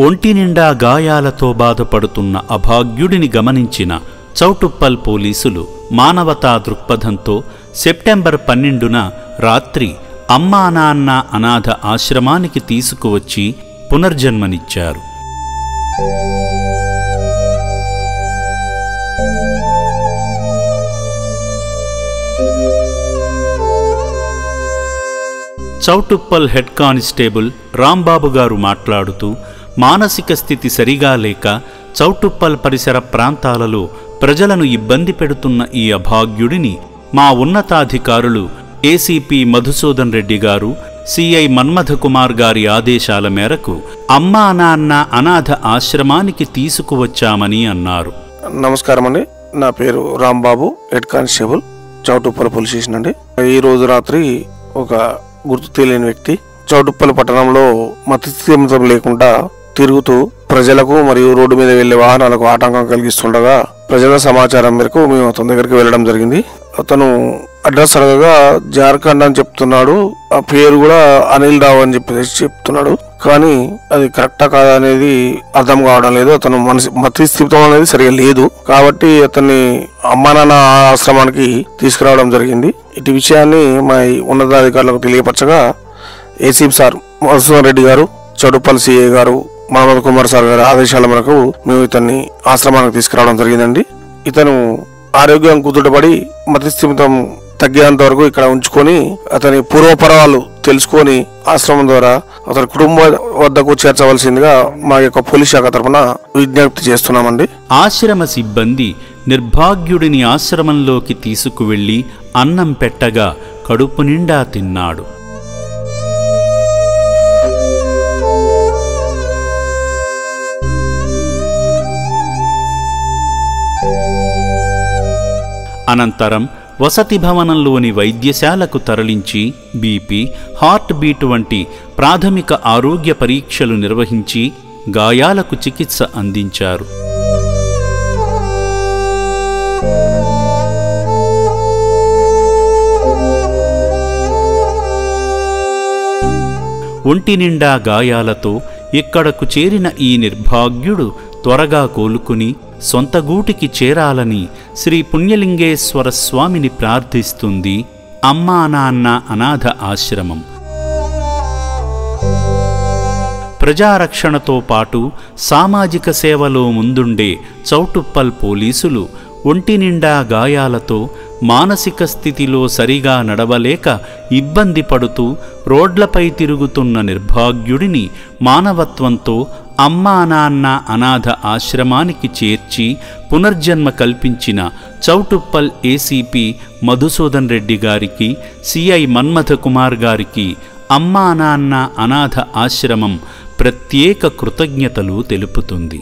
ఒంటి నిండా గాయాలతో బాధపడుతున్న అభాగ్యుడిని గమనించిన చౌటుప్పల్ పోలీసులు మానవతా దృక్పథంతో సెప్టెంబర్ 12న రాత్రి అమ్మా నాన్న అనాథ ఆశ్రమానికి తీసుకువచ్చి పునర్జన్మనిచ్చారు. చౌటుప్పల్ హెడ్ కానిస్టేబుల్ రాంబాబు గారు మాట్లాడుతూ, మానసిక స్థితి సరిగా లేక చౌటుప్పల్ పరిసర ప్రాంతాలలో ప్రజలను ఇబ్బంది పెడుతున్న ఈ అభాగ్యుడిని మా ఉన్నతాధికారులు ఏసీపీ మధుసూదన్ రెడ్డి గారు, సిఐ మన్మథ కుమార్ గారి ఆదేశాల మేరకు అమ్మా నాన్న అనాథ ఆశ్రమానికి తీసుకువచ్చామని అన్నారు. నమస్కారం అండి, నా పేరు Rambabu, head constable, Choutuppal police station అండి. ఈ రోజు రాత్రి ఒక గుర్తు తెలియని వ్యక్తి చౌటుప్పల్ పట్టణంలో మతిస్థిమితం లేకుండా తిరుగుతూ ప్రజలకు మరియు రోడ్డు మీద వెళ్లే వాహనాలకు ఆటంకం కలిగిస్తుండగా ప్రజల సమాచారం మేరకు మేము అతని దగ్గరికి వెళ్ళడం జరిగింది. అతను అడ్రస్ అడగగా జార్ఖండ్ అని చెప్తున్నాడు. ఆ పేరు కూడా అనిల్ రావు అని చెప్తున్నాడు. కానీ అది కరెక్టా కాదా అనేది అర్థం కావడం లేదు. అతను మతిస్థిమితం అనేది సరిగా లేదు కాబట్టి అతన్ని అమ్మా నాన్న ఆశ్రమానికి తీసుకురావడం జరిగింది. ఇటు విషయాన్ని మా ఉన్నతాధికారులకు తెలియపరచగా ఏసీపీ సార్ మధుసూదన్ రెడ్డి గారు, చౌటుప్పల్ సిఐ గారు, మన్మథ కుమార్ సార్ గారి ఆదేశాల మేరకు మేము ఇతన్ని ఆశ్రమానికి తీసుకురావడం జరిగిందండి. ఇతను ఆరోగ్యం కుదుటపడి మతిస్థిమితం తగ్గేంత వరకు ఇక్కడ ఉంచుకొని అతని పూర్వపరాలు తెలుసుకొని ఆశ్రమం ద్వారా అతని కుటుంబం వద్దకు చేర్చవలసిందిగా మా యొక్క పోలీస్ శాఖ తరఫున విజ్ఞప్తి చేస్తున్నామండి. ఆశ్రమ సిబ్బంది నిర్భాగ్యుడిని ఆశ్రమంలోకి తీసుకువెళ్లి అన్నం పెట్టగా కడుపు నిండా తిన్నాడు. అనంతరం వసతి భవనంలోని వైద్యశాలకు తరలించి బీపీ, హార్ట్ బీట్ వంటి ప్రాథమిక ఆరోగ్య పరీక్షలు నిర్వహించి గాయాలకు చికిత్స అందించారు. ఒంటి నిండా గాయాలతో ఇక్కడకు చేరిన ఈ నిర్భాగ్యుడు త్వరగా కోలుకుని సొంత గూటికి చేరాలని శ్రీ పుణ్యలింగేశ్వర స్వామిని ప్రార్థిస్తుంది అమ్మా నాన్న అనాథ ఆశ్రమం. ప్రజారక్షణతో పాటు సామాజిక సేవలో ముందుండే చౌటుప్పల్ పోలీసులు ఒంటి నిండా గాయాలతో మానసిక స్థితిలో సరిగా నడవలేక ఇబ్బంది పడుతూ రోడ్లపై తిరుగుతున్న నిర్భాగ్యుడిని మానవత్వంతో అమ్మా నాన్న అనాథ ఆశ్రమానికి చేర్చి పునర్జన్మ కల్పించిన చౌటుప్పల్ ఏసీపీ మధుసూదన్ రెడ్డి గారికి, సిఐ మన్మథ కుమార్ గారికి అమ్మా నాన్న అనాథ ఆశ్రమం ప్రత్యేక కృతజ్ఞతలు తెలుపుతుంది.